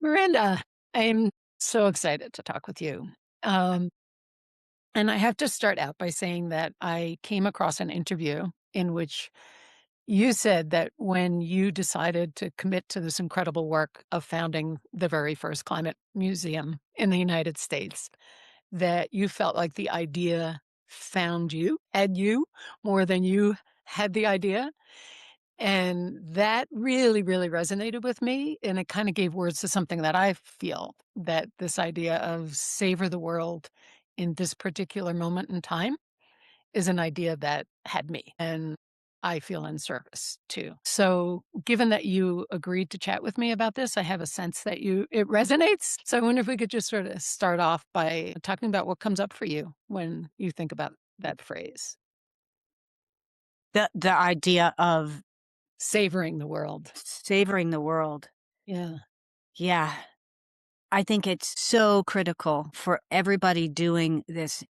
Miranda, I'm so excited to talk with you. Um, and I have to start out by saying that I came across an interview in which you said that when you decided to commit to this incredible work of founding the very first climate museum in the United States, that you felt like the idea found you, had you, more than you had the idea. And that really, really resonated with me, and it kinda gave words to something that I feel, that this idea of savor the world in this particular moment in time is an idea that had me, and I feel in service too. So, given that you agreed to chat with me about this, I have a sense that you it resonates. So I wonder if we could just sort of start off by talking about what comes up for you when you think about that phrase, The idea of "savoring the world." savoring the world. Yeah. Yeah, I think it's so critical for everybody doing this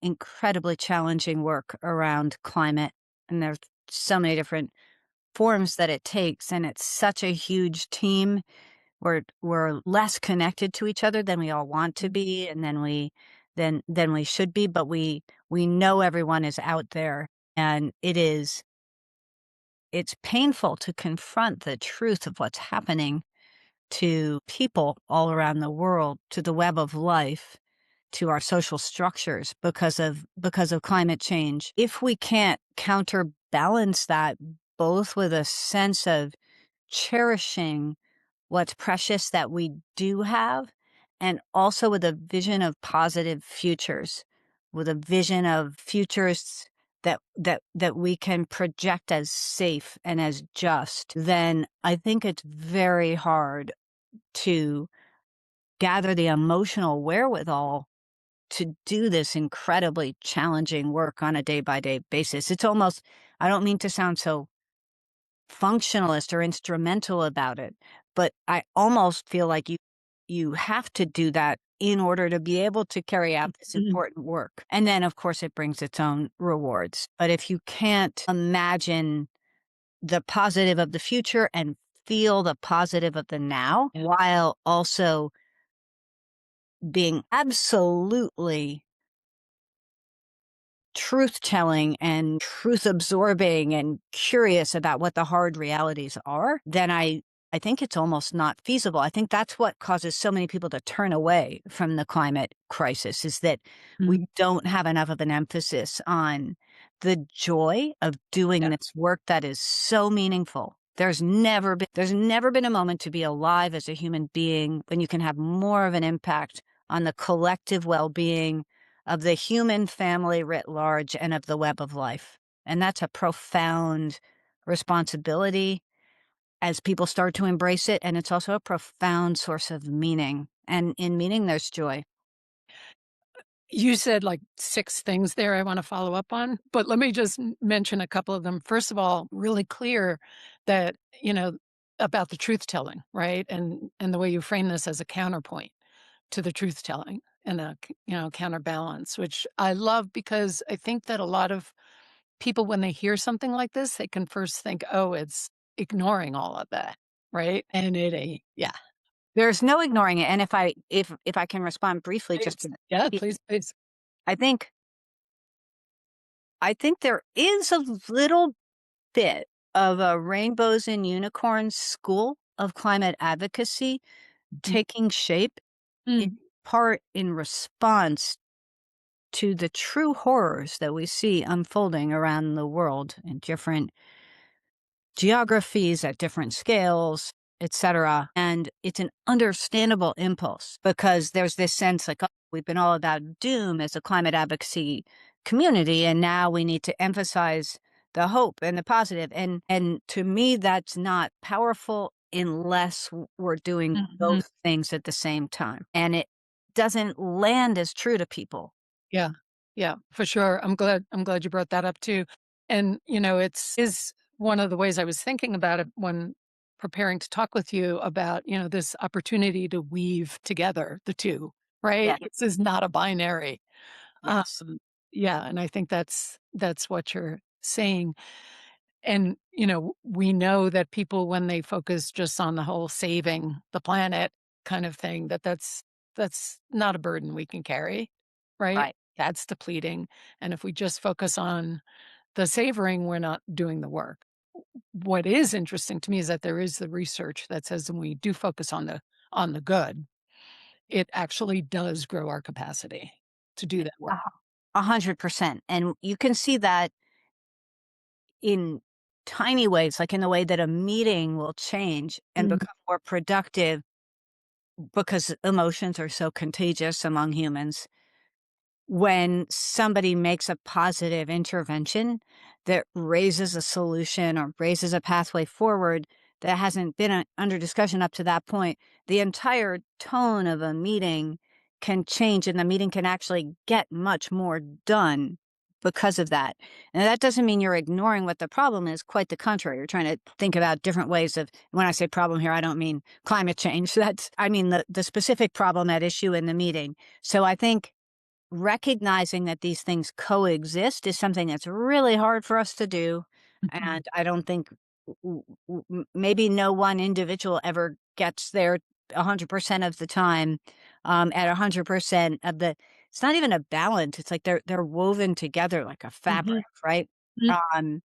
incredibly challenging work around climate, and there's so many different forms that it takes, and it's such a huge team. We're less connected to each other than we all want to be, and than we should be, but we know everyone is out there, and it's painful to confront the truth of what's happening to people all around the world, to the web of life, to our social structures because of climate change. If we can't counterbalance that both with a sense of cherishing what's precious that we do have, and also with a vision of positive futures, with a vision of futures that we can project as safe and as just, then I think it's very hard to gather the emotional wherewithal to do this incredibly challenging work on a day by day basis. It's almost, I don't mean to sound so functionalist or instrumental about it, but I almost feel like you have to do that in order to be able to carry out this Mhm. important work. And then of course it brings its own rewards. But if you can't imagine the positive of the future and feel the positive of the now Yeah. while also being absolutely truth telling and truth absorbing and curious about what the hard realities are, then I think it's almost not feasible. I think that's what causes so many people to turn away from the climate crisis, is that we Mhm. don't have enough of an emphasis on the joy of Yeah. doing this work that is so meaningful. There's never been a moment to be alive as a human being when you can have more of an impact on the collective well-being of the human family writ large and of the web of life. And that's a profound responsibility as people start to embrace it. And it's also a profound source of meaning. And in meaning, there's joy. You said like 6 things there I wanna follow up on, but let me just mention a couple of them. First of all, really clear that, about the truth telling, right? And the way you frame this as a counterpoint to the truth telling and counterbalance, which I love because I think that a lot of people, when they hear something like this, they can first think, "Oh, it's ignoring all of that," right? And it ain't. Yeah. There's no ignoring it. And if I can respond briefly, just Please. to, Yeah, please, please. I think I think there is a little bit of a rainbows and unicorns school of climate advocacy Mm, taking shape, in mm, part in response to the true horrors that we see unfolding around the world in different geographies, at different scales, etc. And it's an understandable impulse because there's this sense like, oh, we've been all about doom as a climate advocacy community, and now we need to emphasize the hope and the positive. And to me, that's not powerful unless we're doing mhm. both things at the same time. And it doesn't land as true to people. Yeah. Yeah, for sure. I'm glad you brought that up too. And, it's is one of the ways I was thinking about it when preparing to talk with you about, this opportunity to weave together the 2, right? Yeah. This is not a binary. Um, Yes. yeah, and I think that's what you're saying. And, we know that people, when they focus just on the whole saving the planet, kind of thing, that's not a burden we can carry, right? Right. That's depleting, and if we just focus on the savoring, we're not doing the work. What is interesting to me is that there is the research that says when we do focus on the good, it actually does grow our capacity to do that work. 100%. And you can see that in tiny ways, like in the way that a meeting will change and Mm, become more productive because emotions are so contagious among humans. When somebody makes a positive intervention that raises a solution or raises a pathway forward that hasn't been under discussion up to that point, the entire tone of a meeting can change and the meeting can actually get much more done because of that. And that doesn't mean you're ignoring what the problem is, quite the contrary. You're trying to think about different ways of, when I say problem here, I don't mean climate change. I mean the specific problem at issue in the meeting. So I think recognizing that these things coexist is something that's really hard for us to do, mhm, and I don't think maybe no one individual ever gets there 100% of the time, at 100% of the it's not even a balance, it's like they're woven together like a mhm, fabric, right? mm, Um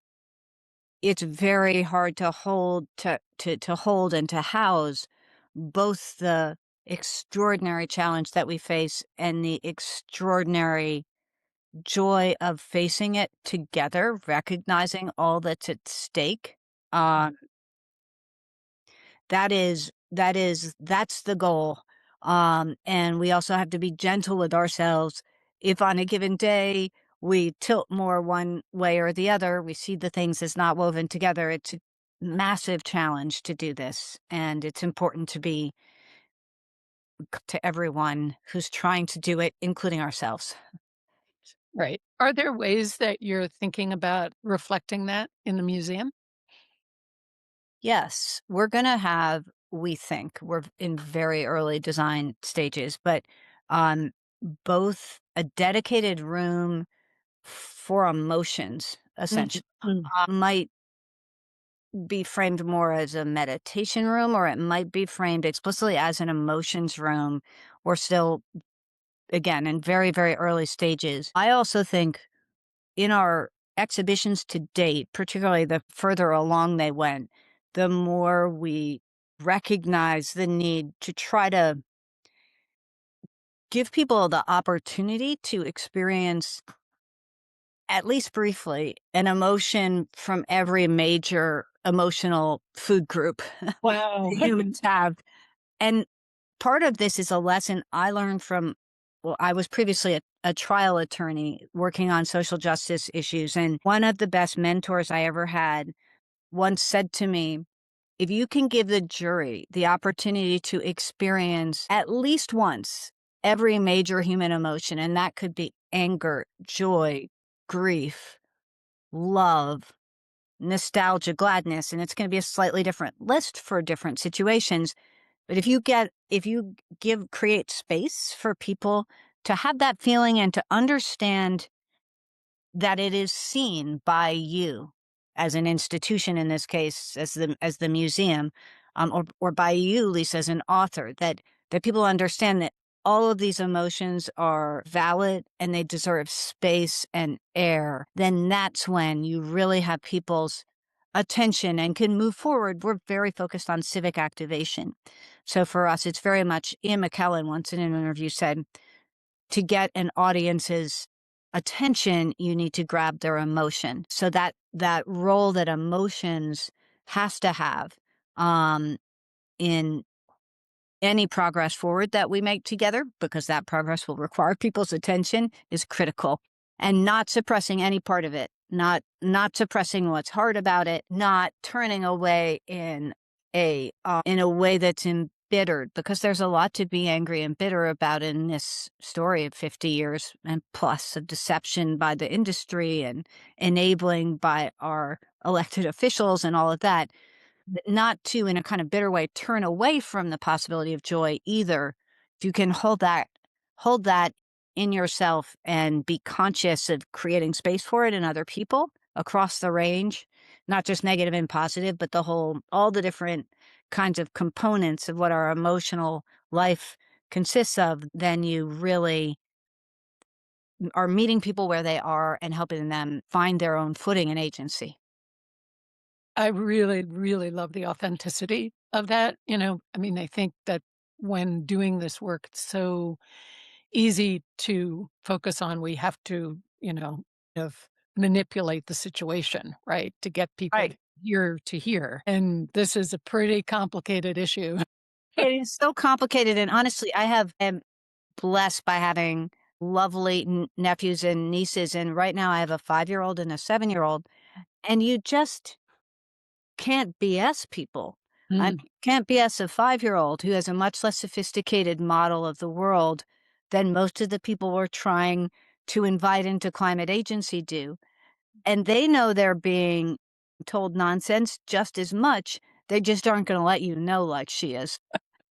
it's very hard to hold to hold and to house both the extraordinary challenge that we face and the extraordinary joy of facing it together, recognizing all that's at stake. Um, that's the goal. And we also have to be gentle with ourselves. If on a given day we tilt more one way or the other, we see the things as not woven together. It's a massive challenge to do this, and it's important to be to everyone who's trying to do it, including ourselves. right. Are there ways that you're thinking about reflecting that in the museum? Yes, we're gonna have we think, we're in very early design stages, but, um, both a dedicated room for emotions, Mhm, essentially, mm, might be framed more as a meditation room, or it might be framed explicitly as an emotions room. We're still, again, in very, very early stages. I also think in our exhibitions to date, particularly the further along they went, the more we recognize the need to try to give people the opportunity to experience, at least briefly, an emotion from every major emotional food group that wow. humans have. And part of this is a lesson I learned from well, I was previously a trial attorney working on social justice issues, and one of the best mentors I ever had once said to me, "If you can give the jury the opportunity to experience at least once every major human emotion, and that could be anger, joy, grief, love, nostalgia, gladness, and it's gonna be a slightly different list for different situations, but if you give create space for people to have that feeling and to understand that it is seen by you as an institution, in this case, as the museum, or by you, Lisa, as an author, that people understand that all of these emotions are valid and they deserve space and air, then that's when you really have people's attention and can move forward. We're very focused on civic activation. So for us, it's very much Ian McKellen once in an interview said, to get an audience's attention, you need to grab their emotion. So that role that emotions has to have um, in any progress forward that we make together, because that progress will require people's attention, is critical. And not suppressing any part of it, not suppressing what's hard about it, not turning away in a way that's embittered, because there's a lot to be angry and bitter about in this story of 50 years and plus of deception by the industry and enabling by our elected officials and all of that. Not to, in a kind of bitter way, turn away from the possibility of joy either. If you can hold that in yourself and be conscious of creating space for it in other people across the range, not just negative and positive, but all the different kinds of components of what our emotional life consists of, then you really are meeting people where they are and helping them find their own footing and agency. I really, really love the authenticity of that, I mean, I think that when doing this work, it's so easy to focus on we have to, of manipulate the situation, right, to get people Right. here to here, and this is a pretty complicated issue. It is so complicated, and honestly, I have am blessed by having lovely nephews and nieces, and right now I have a 5-year-old and a 7-year-old, and you just can't BS people. I Mm. can't BS a 5-year-old who has a much less sophisticated model of the world than most of the people we're trying to invite into climate agency do. And they know they're being told nonsense just as much. They just aren't gonna let you know like she is,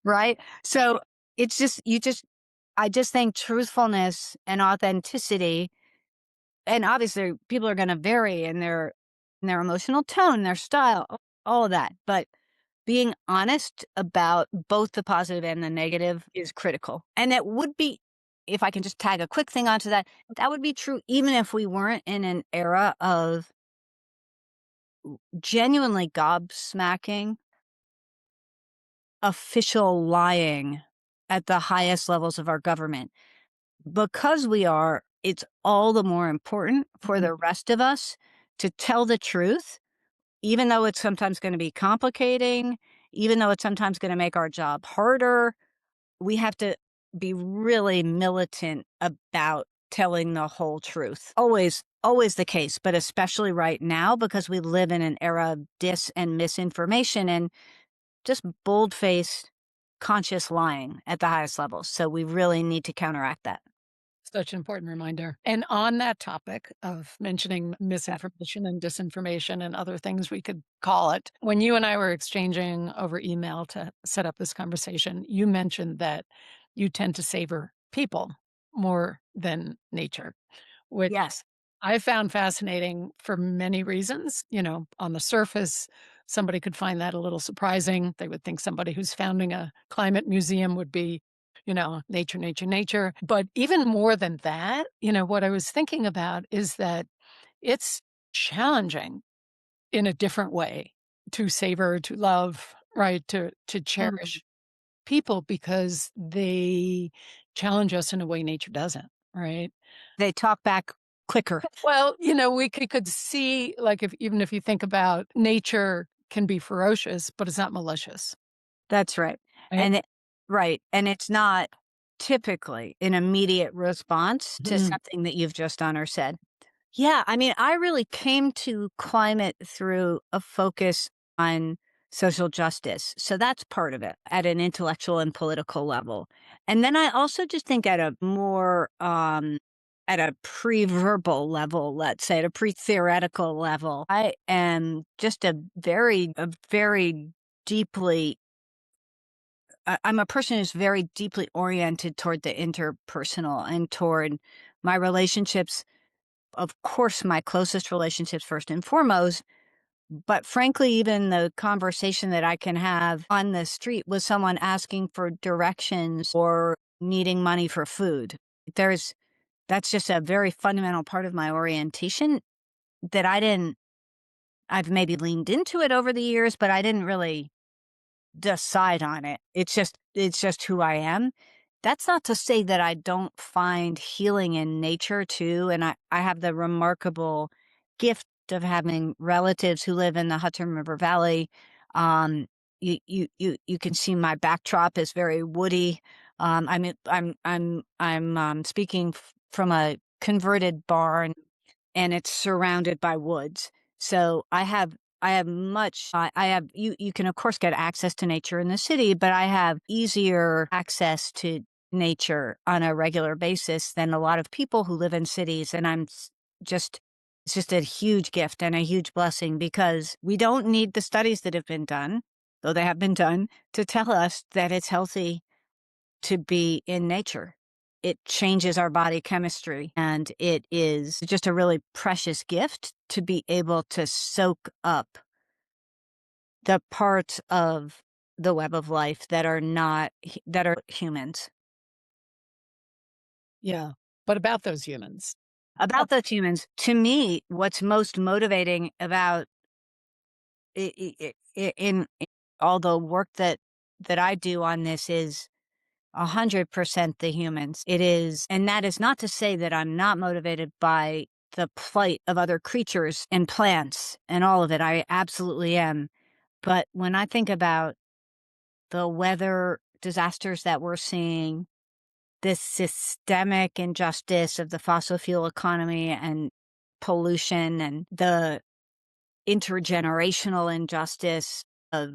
right? So, it's just I just think truthfulness and authenticity, and obviously people are gonna vary in their emotional tone, their style, all of that, but being honest about both the positive and the negative is critical. And it would be, if I can just tag a quick thing onto that, that would be true even if we weren't in an era of genuinely gobsmacking, official lying at the highest levels of our government. Because we are, it's all the more important for Mhm. the rest of us to tell the truth, even though it's sometimes gonna be complicating, even though it's sometimes gonna make our job harder. We have to be really militant about telling the whole truth. Always the case, but especially right now because we live in an era of dis and misinformation and just bold-faced, conscious lying at the highest levels. So we really need to counteract that. Such an important reminder. And on that topic of mentioning Yep. misinformation and disinformation and other things we could call it, when you and I were exchanging over email to set up this conversation, you mentioned that you tend to savor people more than nature, which Yes. I found fascinating for many reasons. On the surface, somebody could find that a little surprising. They would think somebody who's founding a climate museum would be, nature, nature, nature. But even more than that, what I was thinking about is that it's challenging in a different way to savor, to love, right? To Mhm. cherish people because they challenge us in a way nature doesn't, right? They talk back quicker. Well, we could see, like, if even if you think about nature can be ferocious, but it's not malicious, That's right. right? And it right, and it's not typically an immediate response to Mhm. something that you've just done or said. Yeah, I mean, I really came to climate through a focus on social justice. So that's part of it at an intellectual and political level. And then I also just think at a more at a pre-verbal level, let's say, at a pre-theoretical level, I am just a very deeply I'm a person who's very deeply oriented toward the interpersonal and toward my relationships, of course, my closest relationships first and foremost, but frankly, even the conversation that I can have on the street with someone asking for directions or needing money for food. There's that's just a very fundamental part of my orientation that I've maybe leaned into it over the years, but I didn't really decide on it. It's just who I am. That's not to say that I don't find healing in nature too, and I have the remarkable gift of having relatives who live in the Hudson River Valley. Um, you can see my backdrop is very woody. I'm speaking from a converted barn and it's surrounded by woods. So I have much I have you can of course get access to nature in the city, but I have easier access to nature on a regular basis than a lot of people who live in cities and just it's just a huge gift and a huge blessing because we don't need the studies that have been done, though they have been done, to tell us that it's healthy to be in nature. It changes our body chemistry, and it is just a really precious gift to be able to soak up the parts of the web of life that are not that are humans. Yeah. But about those humans. About those humans, to me, what's most motivating about in all the work that I do on this is 100% the humans. It is, and that is not to say that I'm not motivated by the plight of other creatures and plants and all of it. I absolutely am. But when I think about the weather disasters that we're seeing, this systemic injustice of the fossil fuel economy and pollution, and the intergenerational injustice of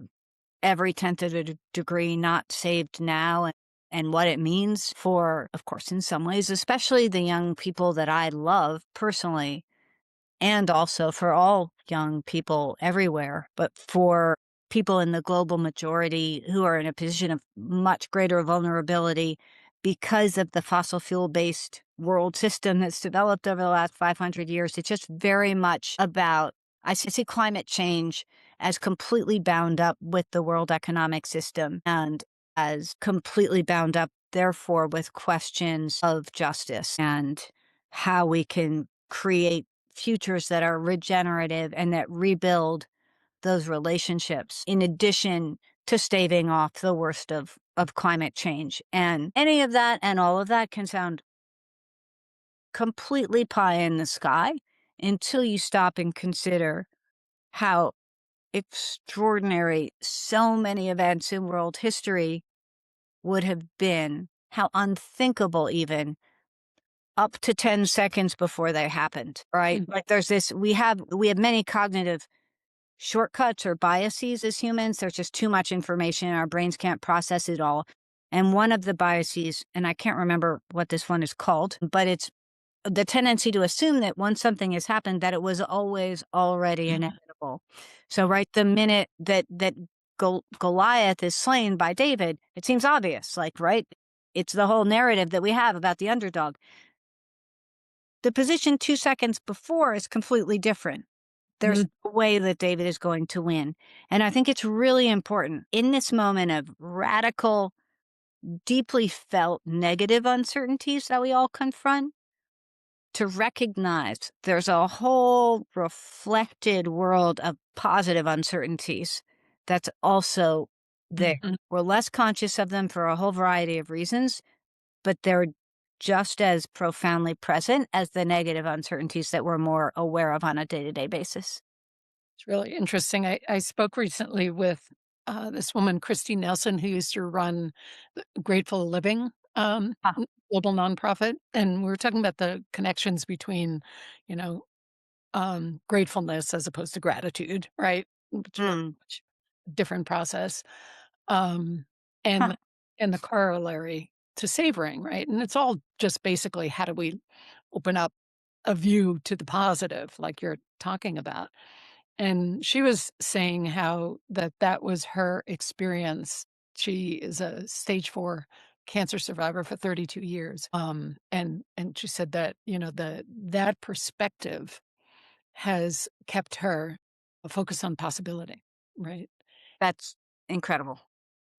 every tenth of a degree not saved now, and what it means for, of course, in some ways, especially the young people that I love personally, and also for all young people everywhere, but for people in the global majority who are in a position of much greater vulnerability because of the fossil fuel based world system that's developed over the last 500 years. It's just very much about, I see climate change as completely bound up with the world economic system, and as completely bound up, therefore, with questions of justice and how we can create futures that are regenerative and that rebuild those relationships, in addition to staving off the worst of climate change. And any of that and all of that can sound completely pie in the sky until you stop and consider how extraordinary so many events in world history would have been, how unthinkable even up to 10 seconds before they happened, right? Mm. Like there's this, we have many cognitive shortcuts or biases as humans. There's just too much information. Our brains can't process it all. And one of the biases, and I can't remember what this one is called, but it's the tendency to assume that once something has happened, that it was always already inevitable. So, right, the minute that Goliath is slain by David, it seems obvious, like, right? It's the whole narrative that we have about the underdog. The position 2 seconds before is completely different. There's Mhm. a way that David is going to win. And I think it's really important in this moment of radical, deeply felt negative uncertainties that we all confront, to recognize there's a whole reflected world of positive uncertainties that's also there. Mhm. We're less conscious of them for a whole variety of reasons, but they're just as profoundly present as the negative uncertainties that we're more aware of on a day to day basis. It's really interesting. I spoke recently with this woman, Christy Nelson, who used to run the Grateful Living Ah, global nonprofit. And we were talking about the connections between, you know, gratefulness as opposed to gratitude, right? Which is a mm, much different process. Um, and huh, and the corollary to savoring, right? And it's all just basically how do we open up a view to the positive, like you're talking about. And she was saying how that was her experience. She is a stage 4 cancer survivor for 32 years. And she said that, that perspective has kept her focused on possibility, right? that's incredible.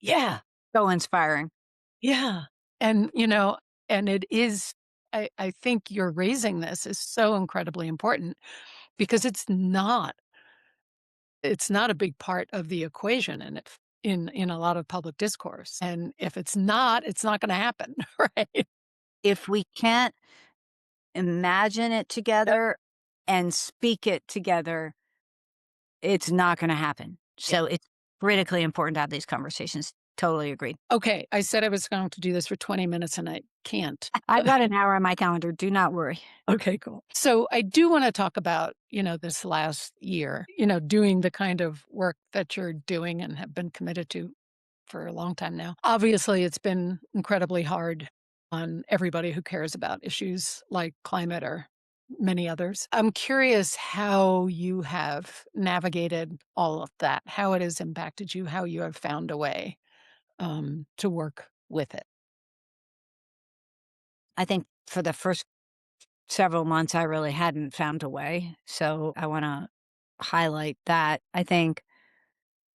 Yeah. So inspiring. Yeah. And, and it is I think you're raising this is so incredibly important because it's not a big part of the equation in a lot of public discourse. And if it's not gonna happen, right? If we can't imagine it Yep. together and speak it together, it's not gonna happen. Yeah. So it's critically important to have these conversations. Totally agreed. Okay, I said I was going to do this for 20 minutes and I can't. I've got an hour on my calendar, do not worry. Okay, cool. So I do wanna talk about, this last year, doing the kind of work that you're doing and have been committed to for a long time now. Obviously, it's been incredibly hard on everybody who cares about issues like climate or many others. I'm curious how you have navigated all of that, how it has impacted you, how you have found a way to work with it. I think for the first several months, I really hadn't found a way. So I wanna highlight that. I think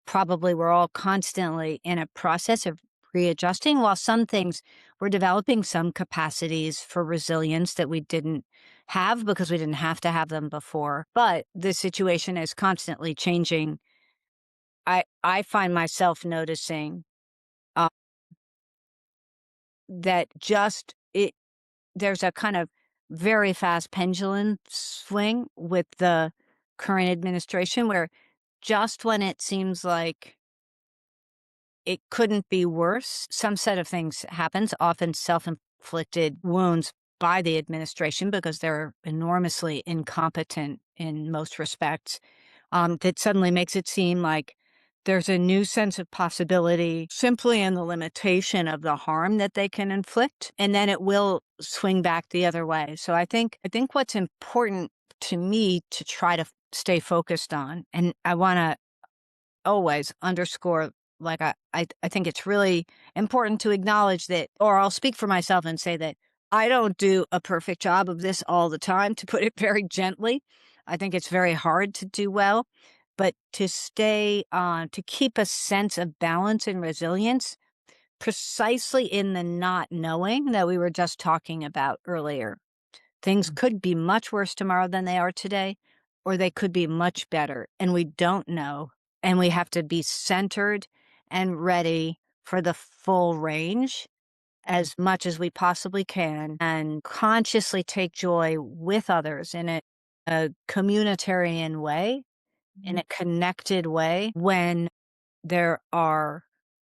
probably we're all constantly in a process of readjusting. While some things we're developing some capacities for resilience that we didn't have because we didn't have to have them before. But the situation is constantly changing. I find myself noticing uh, that just it there's a kind of very fast pendulum swing with the current administration where just when it seems like it couldn't be worse, some set of things happens, often self-inflicted wounds by the administration because they're enormously incompetent in most respects, that suddenly makes it seem like there's a new sense of possibility simply in the limitation of the harm that they can inflict, and then it will swing back the other way. So I think what's important to me to try to stay focused on, and I wanna always underscore, like, I think it's really important to acknowledge that, or I'll speak for myself and say that I don't do a perfect job of this all the time, to put it very gently. I think it's very hard to do well, but to stay on, to keep a sense of balance and resilience precisely in the not knowing that we were just talking about earlier. Things could be much worse tomorrow than they are today, or they could be much better, and we don't know. And we have to be centered and ready for the full range as much as we possibly can and consciously take joy with others in a communitarian way, in a connected way when there are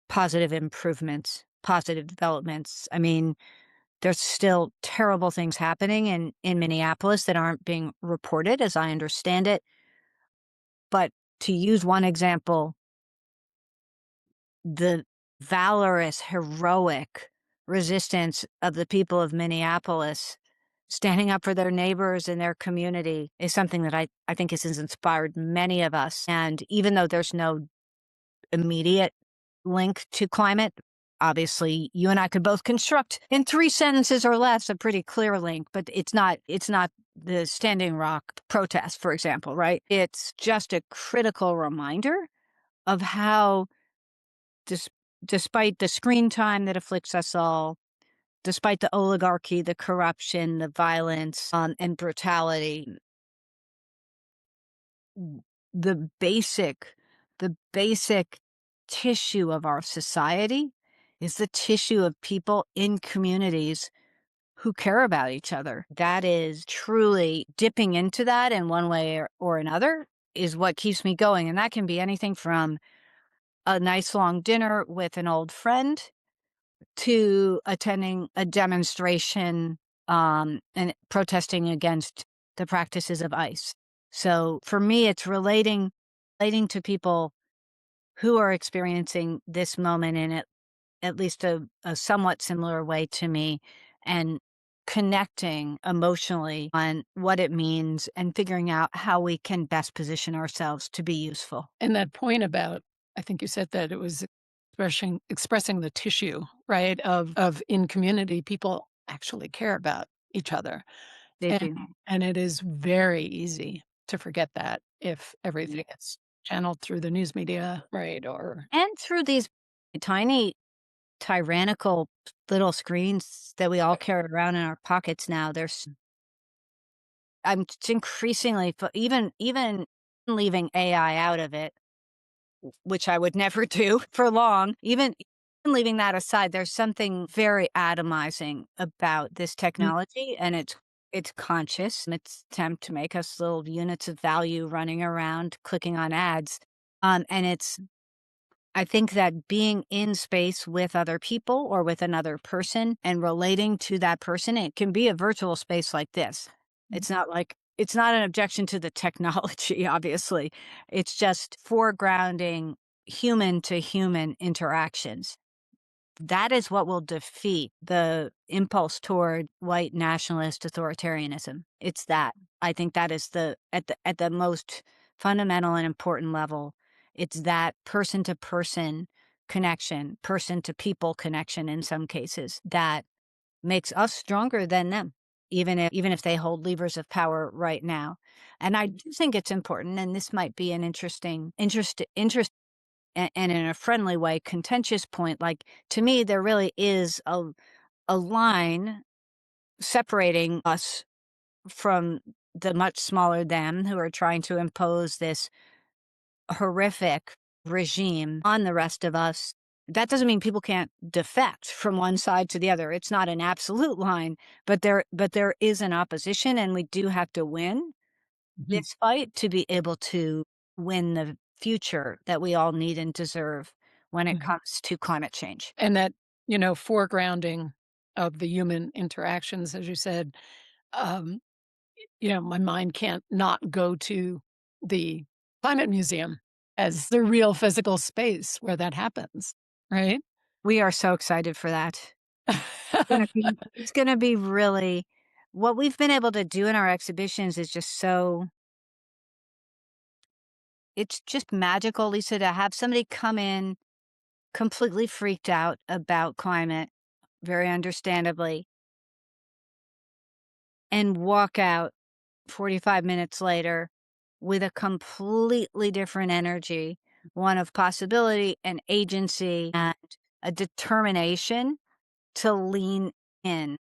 positive improvements, positive developments. I mean, there's still terrible things happening in Minneapolis that aren't being reported, as I understand it. But to use one example, the valorous, heroic resistance of the people of Minneapolis standing up for their neighbors and their community is something that I think has inspired many of us. And even though there's no immediate link to climate. Obviously, you and I could both construct in 3 sentences or less a pretty clear link, but it's not the Standing Rock protest, for example, right? It's just a critical reminder of how dis despite the screen time that afflicts us all, despite the oligarchy, the corruption, the violence, and brutality, w the basic the basic tissue of our society is the tissue of people in communities who care about each other. That is truly dipping into that in one way or another is what keeps me going, and that can be anything from a nice long dinner with an old friend to attending a demonstration, and protesting against the practices of ICE. So for me, it's relating to people who are experiencing this moment in at least a somewhat similar way to me, and connecting emotionally on what it means and figuring out how we can best position ourselves to be useful. And that point about I think you said that it was expressing the tissue, right, of in community, people actually care about each other, They and do. it is very easy to forget that if Yeah. everything is channeled through the news media, right, or And through these tiny tyrannical little screens that we all carry around in our pockets now, there's I'm it's increasingly even leaving AI out of it, which I would never do for long, even leaving that aside, there's something very atomizing about this Mm, technology, and it's conscious, and its attempt to make us little units of value running around clicking on ads, and it's I think that being in space with other people or with another person and relating to that person, it can be a virtual space like this. mm. It's not an objection to the technology, obviously. It's just foregrounding human to human interactions. That is what will defeat the impulse toward white nationalist authoritarianism. It's that. I think that is at the most fundamental and important level. It's that person to person connection, person to people connection in some cases that makes us stronger than them, even if they hold levers of power right now. And I do think it's important, and this might be an interesting and in a friendly way, contentious point. Like, to me, there really is a line separating us from the much smaller them who are trying to impose this horrific regime on the rest of us. That doesn't mean people can't defect from one side to the other. It's not an absolute line, but there is an opposition, and we do have to win Mhm, this fight to be able to win the future that we all need and deserve when it mhm. comes to climate change. And that, foregrounding of the human interactions, as you said, um, my mind can't not go to the climate museum as the real physical space where that happens, right? We are so excited for that. It's gonna be really what we've been able to do in our exhibitions is just so it's just magical, Lisa, to have somebody come in completely freaked out about climate, very understandably, and walk out 45 minutes later with a completely different energy, one of possibility and agency and a determination to lean in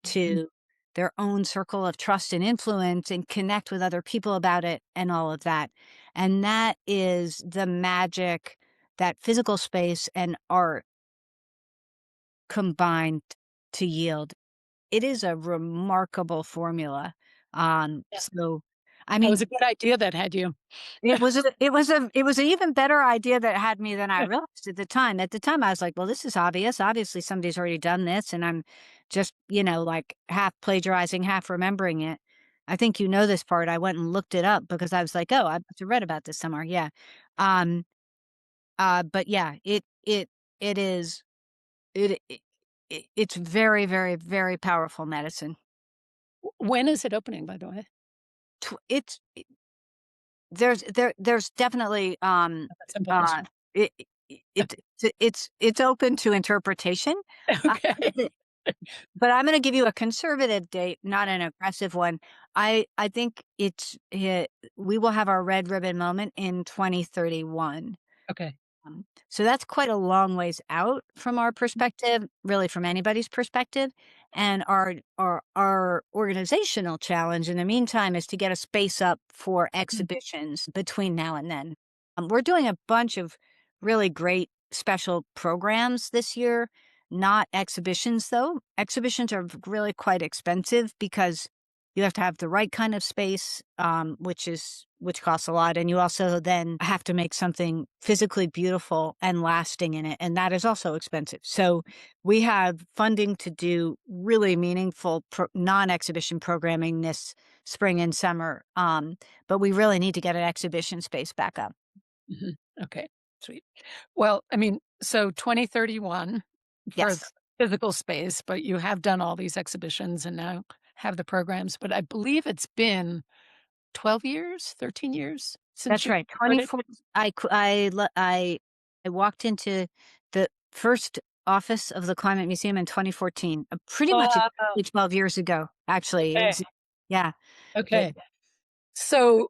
Mhm. to their own circle of trust and influence and connect with other people about it and all of that. And that is the magic that physical space and art combined to yield. It is a remarkable formula. Yeah, So I that mean, was a good idea that had you. it was an even better idea that had me than I realized at the time. At the time, I was like, "Well, this is obvious. Obviously, somebody's already done this, and I'm just, like, half plagiarizing, half remembering it." I think you know this part. I went and looked it up because I was like, "Oh, I must have read about this somewhere." Yeah. Um, but yeah, it is it's very, very, very powerful medicine. When is it opening, by the way? It's there's definitely, That's a simple uh, question. it it's open to interpretation, Okay. but but I'm gonna give you a conservative date, not an aggressive one. I think we will have our red ribbon moment in 2031. Okay. So that's quite a long ways out from our perspective, really from anybody's perspective. And our organizational challenge in the meantime is to get a space up for Mhm, exhibitions between now and then. We're doing a bunch of really great special programs this year, not exhibitions though. Exhibitions are really quite expensive because you have to have the right kind of space, which costs a lot, and you also then have to make something physically beautiful and lasting in it, and that is also expensive. So we have funding to do really meaningful non-exhibition programming this spring and summer, but we really need to get an exhibition space back up. mhm. Okay, sweet. Well, I mean, so 2031 for the Yes, physical space, but you have done all these exhibitions and now have the programs, but I believe it's been 12 years, 13 years since that's you right. started? 24. I walked into the first office of the Climate Museum in 2014, pretty much Wow, exactly 12 years ago, actually. It okay, was yeah. It okay. So,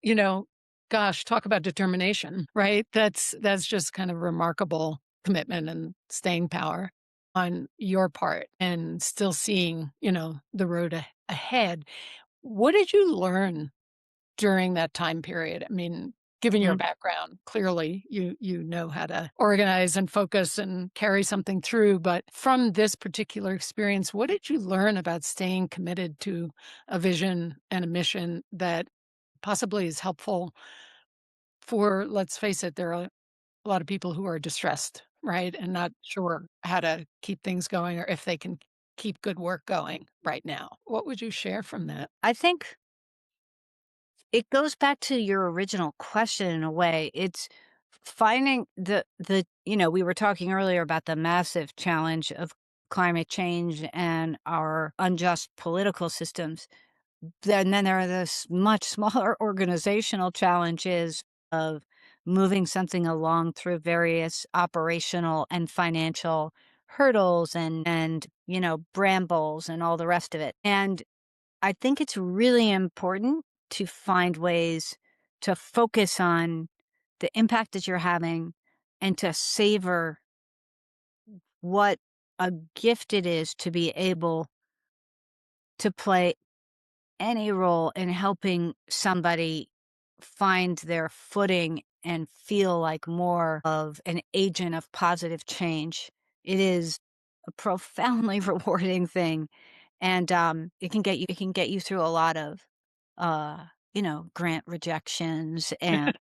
you know, gosh, talk about determination, right? That's just kind of remarkable commitment and staying power on your part and still seeing, the road ahead. What did you learn during that time period? I mean, given your mhm. background, clearly you know how to organize and focus and carry something through, but from this particular experience, what did you learn about staying committed to a vision and a mission that possibly is helpful for, let's face it, there are a lot of people who are distressed, right? And not sure how to keep things going or if they can keep good work going right now. What would you share from that? I think it goes back to your original question in a way. It's finding we were talking earlier about the massive challenge of climate change and our unjust political systems. Then there are this much smaller organizational challenges of moving something along through various operational and financial hurdles and brambles and all the rest of it. And I think it's really important to find ways to focus on the impact that you're having, and to savor what a gift it is to be able to play any role in helping somebody find their footing and feel like more of an agent of positive change. It is a profoundly rewarding thing, and, it can get you through a lot of, grant rejections and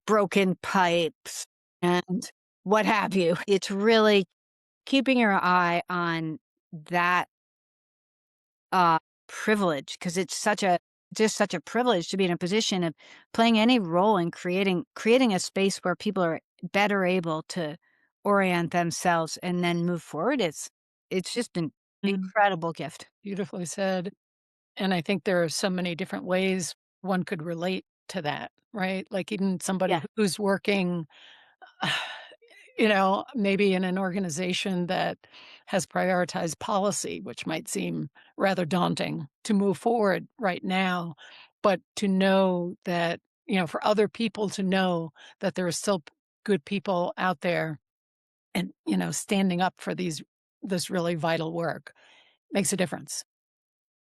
broken pipes and what have you. It's really keeping your eye on that privilege, because it's such a privilege to be in a position of playing any role in creating a space where people are better able to orient themselves and then move forward. It's just an Mm, incredible gift. beautifully said. And I think there are so many different ways one could relate to that, right? Like even somebody Yeah. who's working, maybe in an organization that has prioritized policy, which might seem rather daunting to move forward right now, but to know that, for other people to know that there are still good people out there and, standing up for this really vital work makes a difference.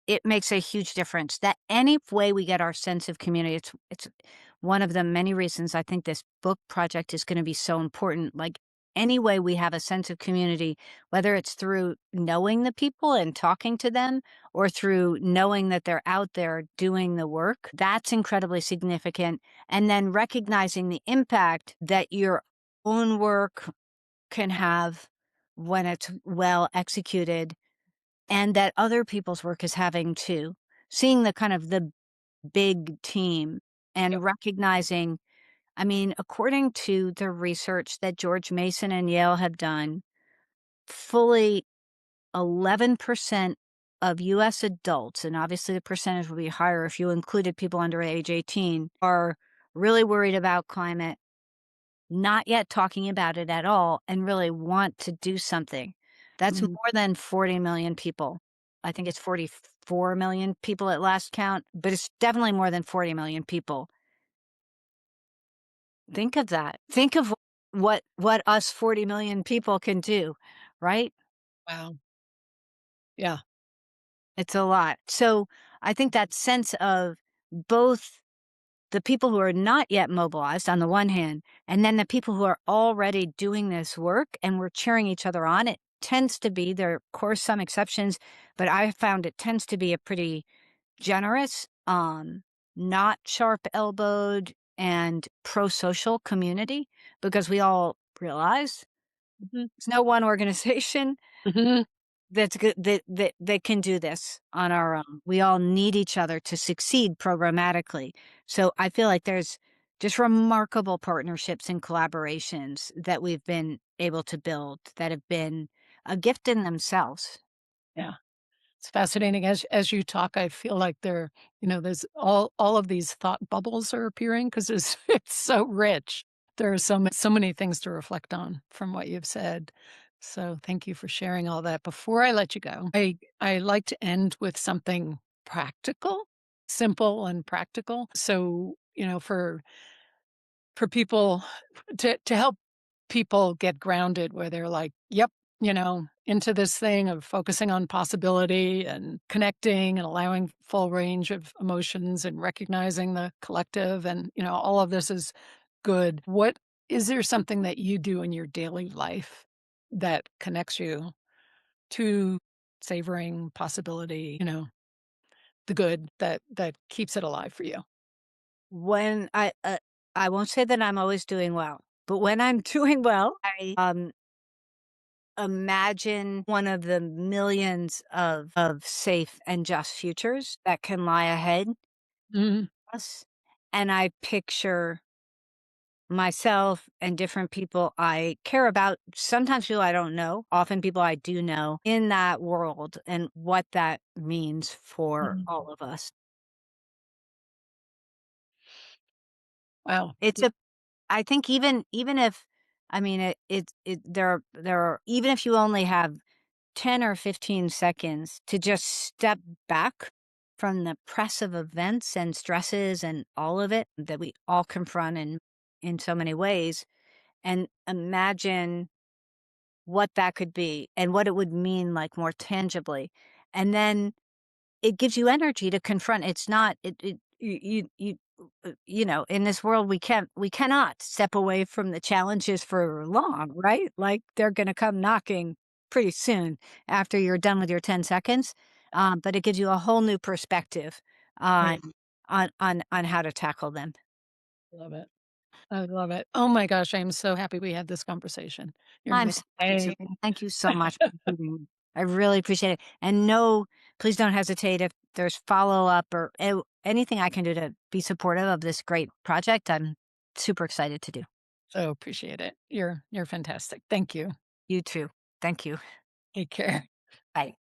It makes a huge difference that any way we get our sense of community, it's one of the many reasons I think this book project is gonna be so important. Like, any way we have a sense of community, whether it's through knowing the people and talking to them or through knowing that they're out there doing the work, that's incredibly significant, and then recognizing the impact that your own work can have when it's well executed and that other people's work is having too. Seeing the kind of the big team Yep. and recognizing, I mean, according to the research that George Mason and Yale have done, fully 11% of US adults, and obviously the percentage will be higher if you included people under age 18, are really worried about climate, not yet talking about it at all, and really want to do something. That's Mhm. more than 40 million people. I think it's 44 million people at last count, but it's definitely more than 40 million people. Think of that. Think of what us 40 million people can do, right? Wow. Yeah. It's a lot. So I think that sense of both the people who are not yet mobilized on the one hand, and then the people who are already doing this work and we're cheering each other on. It tends to be, there are of course some exceptions, but I found it tends to be a pretty generous, not sharp elbowed and pro social community because we all realize Mhm. there's no one organization Mhm. that's good that can do this on our own. We all need each other to succeed programmatically. So I feel like there's just remarkable partnerships and collaborations that we've been able to build that have been a gift in themselves. Yeah. It's fascinating as you talk, I feel like there's all of these thought bubbles are appearing because it's it's so rich. There are so many things to reflect on from what you've said. So thank you for sharing all that. Before I let you go, I like to end with something practical, simple and practical. So, for people to help people get grounded where they're like, "Yep, into this thing of focusing on possibility and connecting and allowing full range of emotions and recognizing the collective and, all of this is good." What is there something that you do in your daily life that connects you to savoring possibility, the good that keeps it alive for you? When I won't say that I'm always doing well, but when I'm doing well, I imagine one of the millions of safe and just futures that can lie ahead Mhm, us, and I picture myself and different people I care about, sometimes people I don't know, often people I do know, in that world and what that means for mhm. all of us. Wow. It's a I think even if I mean, it there are even if you only have 10 or 15 seconds to just step back from the press of events and stresses and all of it that we all confront in so many ways, and imagine what that could be and what it would mean, like, more tangibly. And then it gives you energy to confront. It's not it you know, in this world, we cannot step away from the challenges for long, right? Like, they're gonna come knocking pretty soon after you're done with your 10 seconds, but it gives you a whole new perspective on Right. on how to tackle them. Love it. I love it. Oh my gosh, I'm so happy we had this conversation. You're I'm so happy to. amazing. Thank you so much for including me. I really appreciate it. And no, please don't hesitate if there's follow-up or anything I can do to be supportive of this great project. I'm super excited to do. So appreciate it. You're fantastic. Thank you. You too. Thank you. Take care. Bye.